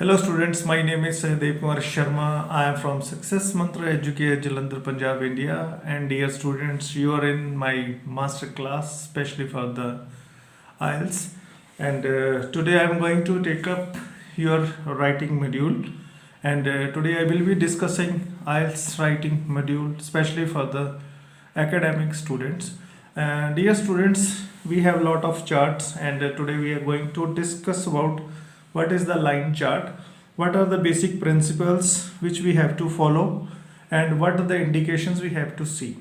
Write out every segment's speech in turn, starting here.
Hello students, my name is Dev Kumar Sharma. I am from Success Mantra Educate, Jalandhar, Punjab, India. And dear students, you are in my master class, especially for the IELTS. And today I am going to take up your writing module. And today I will be discussing IELTS writing module, especially for the academic students. And dear students, we have a lot of charts, and today we are going to discuss about what is the line chart, what are the basic principles which we have to follow, and what are the indications we have to see.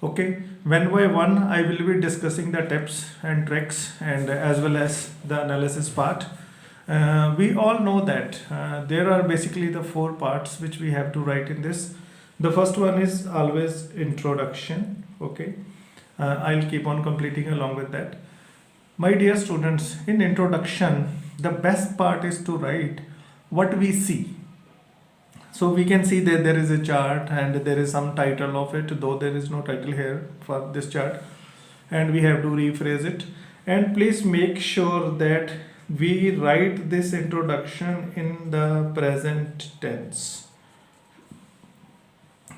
Okay, one by one I will be discussing the tips and tricks and as well as the analysis part. We all know that there are basically the four parts which we have to write in this. The first one is always introduction. Okay, I'll keep on completing along with that. My dear students, in introduction, the best part is to write what we see. So we can see that there is a chart and there is some title of it, though there is no title here for this chart, and we have to rephrase it. And please make sure that we write this introduction in the present tense.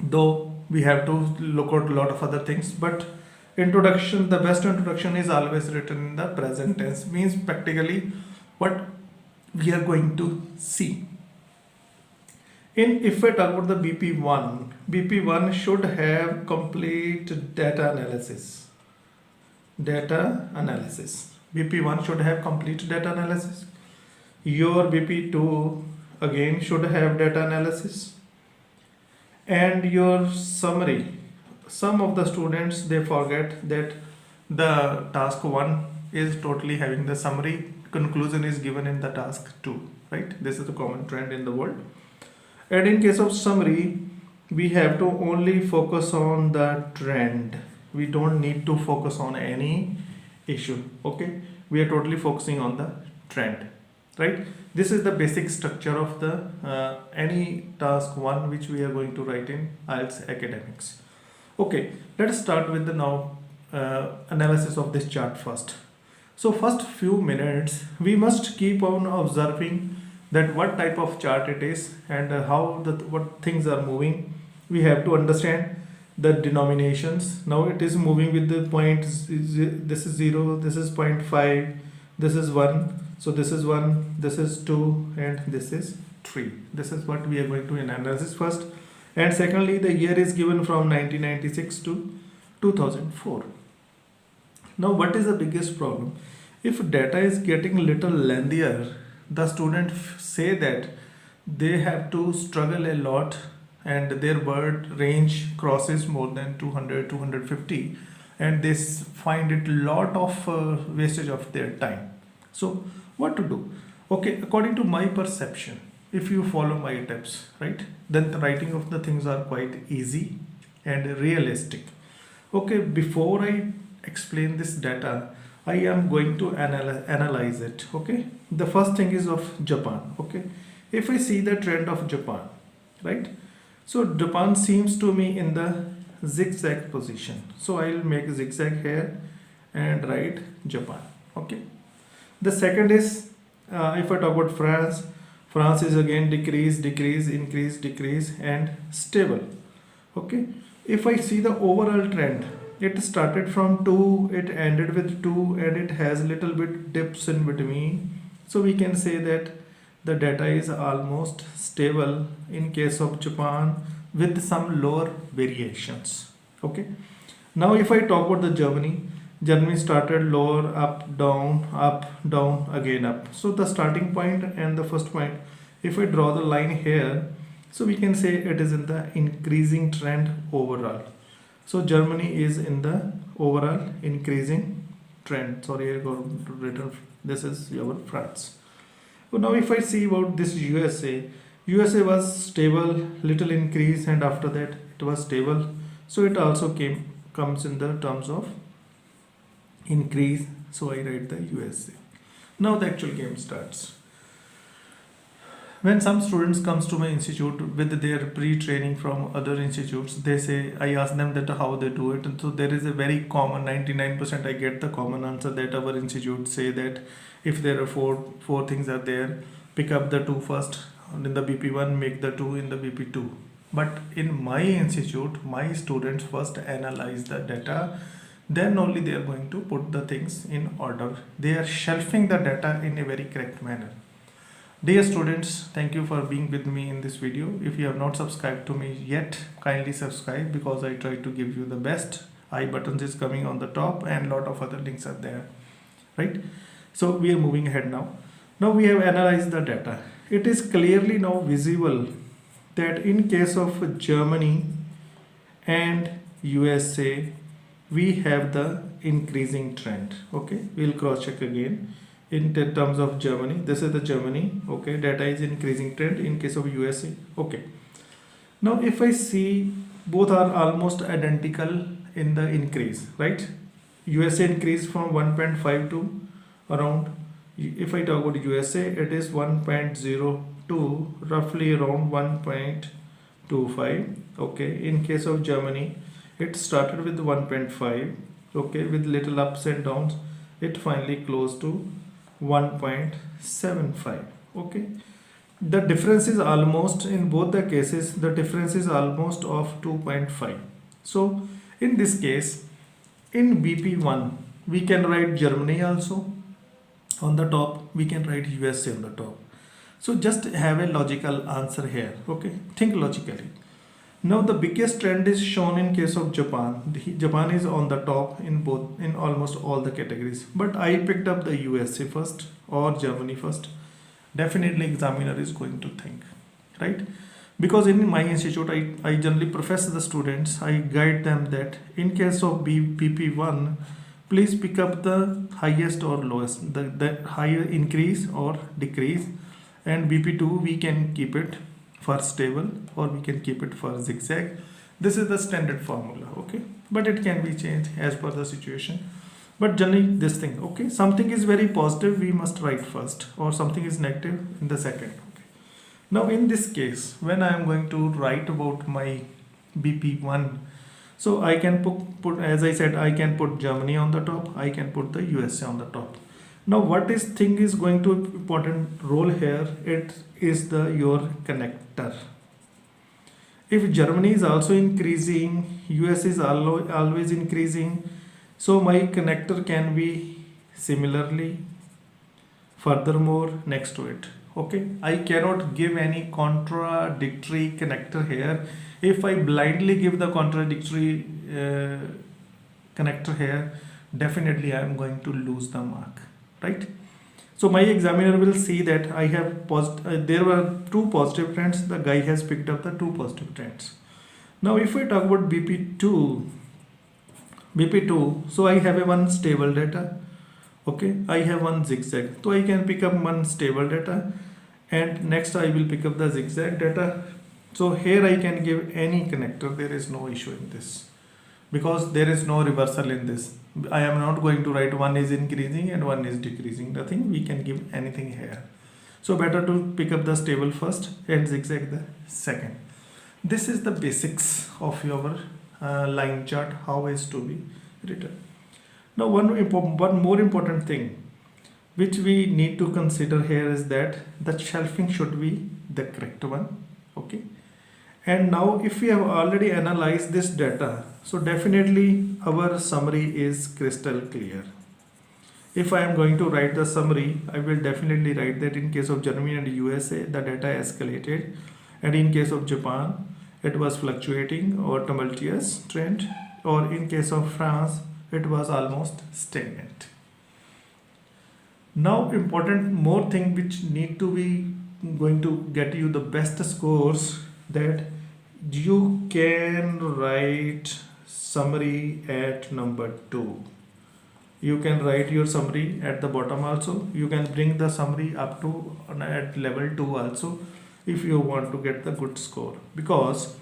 Though we have to look at a lot of other things, but introduction, the best introduction is always written in the present tense, means practically what we are going to see. If I talk about the BP1 should have complete data analysis. BP1 should have complete data analysis. Your BP2 again should have data analysis. And your summary. Some of the students, they forget that the task 1 is totally having the summary. Conclusion is given in the task 2, right? This is a common trend in the world. And in case of summary, we have to only focus on the trend. We don't need to focus on any issue. Okay, we are totally focusing on the trend, right? This is the basic structure of the any task 1 which we are going to write in IELTS academics. Okay, let's start with the now analysis of this chart first. So first few minutes we must keep on observing that what type of chart it is and how what things are moving. We have to understand the denominations. Now it is moving with the point, this is 0, this is 0.5, this is 1, so this is 1, this is 2, and this is 3. This is what we are going to analyze first. And secondly, the year is given from 1996 to 2004. Now what is the biggest problem? If data is getting little lengthier, the students say that they have to struggle a lot and their word range crosses more than 200, 250, and they find it a lot of wastage of their time. So what to do? Okay, according to my perception, if you follow my tips, right, then the writing of the things are quite easy and realistic. Okay, before I explain this data, I am going to analyze it. Okay, the first thing is of Japan. Okay, if I see the trend of Japan, right, so Japan seems to me in the zigzag position, so I will make zigzag here and write Japan. Okay, the second is if I talk about France is again decrease, increase and stable. Okay, if I see the overall trend, it started from 2, it ended with 2, and it has little bit dips in between. So we can say that the data is almost stable in case of Japan with some lower variations. Okay, now if I talk about the Germany started lower, up, down, again up. So the starting point and the first point, if I draw the line here, so we can say it is in the increasing trend overall. So Germany is in the overall increasing trend. Sorry, I got written. This is our France. So now if I see about this USA was stable, little increase, and after that it was stable. So it also comes in the terms of increase. So I write the USA. Now the actual game starts. When some students comes to my institute with their pre-training from other institutes, they say, I ask them that how they do it, and so there is a very common 99% I get the common answer that our institute say that if there are four things are there, pick up the 2 first and in the BP1, make the 2 in the BP2. But in my institute, my students first analyze the data, then only they are going to put the things in order. They are shelving the data in a very correct manner. Dear students, thank you for being with me in this video. If you have not subscribed to me yet, kindly subscribe, because I try to give you the best. I buttons is coming on the top and lot of other links are there, right? So we are moving ahead now. Now we have analyzed the data. It is clearly now visible that in case of Germany and USA, we have the increasing trend. Okay, we'll cross check again. In terms of Germany, this is the Germany. Okay, data is increasing trend. In case of USA, okay. Now if I see, both are almost identical in the increase, right? USA increased from 1.5 to around, if I talk about USA, it is 1.02, roughly around 1.25. okay. In case of Germany, it started with 1.5, okay, with little ups and downs. It finally closed to 1.75. okay. The difference is almost, in both the cases, the difference is almost of 2.5. So in this case, in BP1, we can write Germany also on the top, we can write USA on the top. So just have a logical answer here, okay. Think logically. Now the biggest trend is shown in case of Japan. Japan is on the top in almost all the categories, but I picked up the USA first or Germany first. Definitely examiner is going to think, right? Because in my institute, I generally profess the students, I guide them that in case of BP1, please pick up the highest or lowest, the higher increase or decrease, and BP2 we can keep it for stable or we can keep it for zigzag. This is the standard formula, okay, but it can be changed as per the situation. But generally this thing, okay, something is very positive, we must write first, or something is negative in the second, okay. Now in this case, when I am going to write about my BP1, so I can put, as I said, I can put Germany on the top, I can put the USA on the top. Now what is thing is going to important role here, it is your connector. If Germany is also increasing, US is always increasing, so my connector can be similarly furthermore next to it, okay. I cannot give any contradictory connector here. If I blindly give the contradictory connector here, definitely I am going to lose the mark, right? So my examiner will see that I have there were 2 positive trends, the guy has picked up the 2 positive trends. Now if I talk about BP2, so I have a one stable data, okay, I have one zigzag, so I can pick up one stable data and next I will pick up the zigzag data. So here I can give any connector, there is no issue in this, because there is no reversal in this. I am not going to write one is increasing and one is decreasing, nothing, we can give anything here. So better to pick up the stable first and zigzag the second. This is the basics of your line chart, how is to be written. Now one more important thing which we need to consider here is that the shelving should be the correct one, okay. And now if we have already analyzed this data, so definitely our summary is crystal clear. If I am going to write the summary, I will definitely write that in case of Germany and USA, the data escalated, and in case of Japan, it was fluctuating or tumultuous trend, or in case of France, it was almost stagnant. Now important more thing which need to be going to get you the best scores, that you can write summary at number 2. You can write your summary at the bottom also. You can bring the summary up to at level 2 also if you want to get the good score, because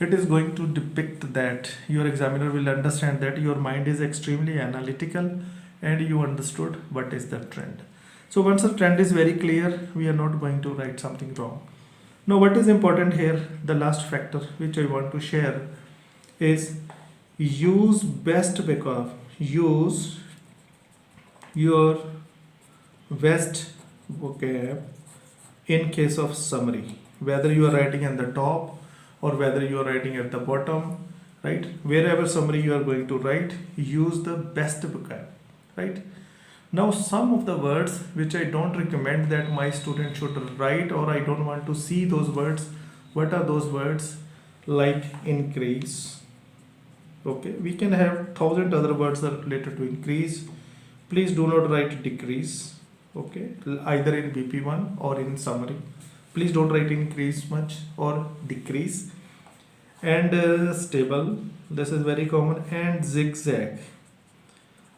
it is going to depict that your examiner will understand that your mind is extremely analytical and you understood what is the trend. So once the trend is very clear, we are not going to write something wrong. Now what is important here, the last factor which I want to share is use best backup, use your best vocab in case of summary, whether you are writing at the top or whether you are writing at the bottom, right? Wherever summary you are going to write, use the best vocab, right? Now some of the words which I don't recommend that my student should write, or I don't want to see those words. What are those words? Like increase. Okay, we can have 1,000 other words that are related to increase. Please do not write decrease. Okay, either in BP1 or in summary. Please don't write increase much or decrease. And stable, this is very common. And zigzag,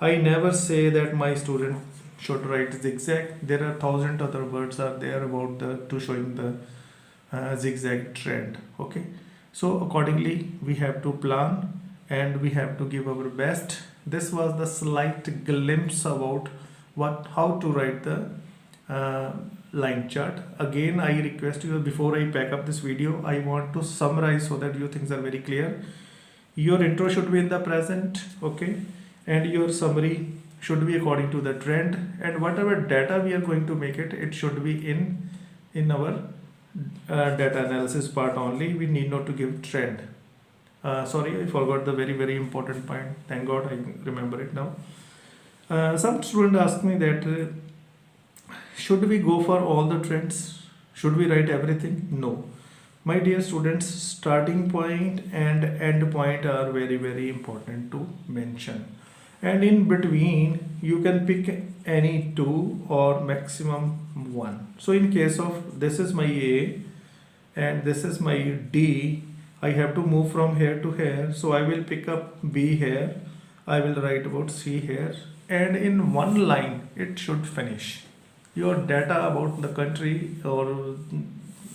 I never say that my student should write zigzag. There are 1,000 other words are there about the to showing the zigzag trend. Okay, so accordingly we have to plan and we have to give our best. This was the slight glimpse about how to write the line chart. Again, I request you, before I pack up this video, I want to summarize so that your things are very clear. Your intro should be in the present, okay, and your summary should be according to the trend, and whatever data we are going to make it, it should be in our data analysis part only. We need not to give trend. Sorry, I forgot the very important point. Thank God I remember it now. Some student asked me that should we go for all the trends? Should we write everything? No. My dear students, starting point and end point are very important to mention. And in between, you can pick any two or maximum one. So in case of this is my A and this is my D, I have to move from here to here. So I will pick up B here. I will write about C here. And in one line, it should finish. Your data about the country or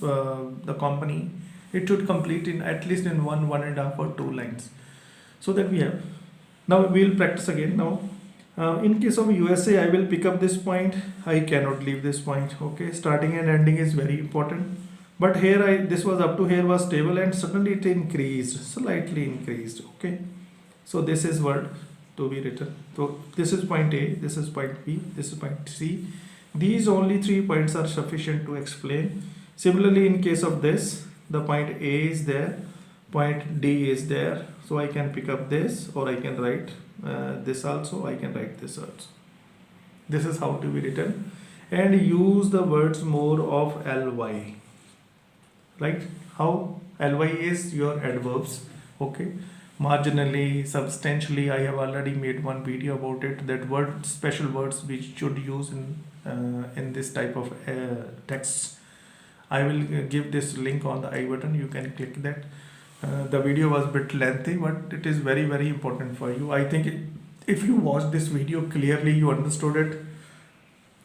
the company, it should complete in at least in one and a half or 2 lines. So that we have. Now we will practice again. Now in case of USA, I will pick up this point. I cannot leave this point. Okay, starting and ending is very important. But here this was up to here was stable and suddenly it increased, slightly increased. Okay, so this is word to be written. So this is point A, this is point B, this is point C. These only 3 points are sufficient to explain. Similarly, in case of this, the point A is there, point D is there. So I can pick up this, or I can write this also, I can write this also. This is how to be written. And use the words more of ly. Right? How? Ly is your adverbs. Okay. Marginally, substantially, I have already made one video about it. That word, special words which should use in this type of text. I will give this link on the I button. You can click that. The video was a bit lengthy, but it is very important for you. I think if you watch this video clearly, you understood it.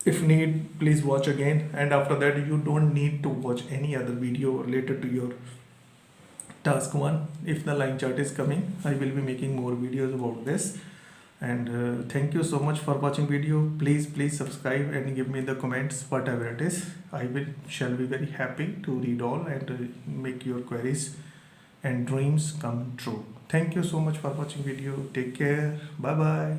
If need, please watch again, and after that you don't need to watch any other video related to your task 1. If the line chart is coming, I will be making more videos about this. And thank you so much for watching video. Please subscribe and give me the comments, whatever it is. I shall be very happy to read all and make your queries and dreams come true. Thank you so much for watching video. Take care. Bye bye.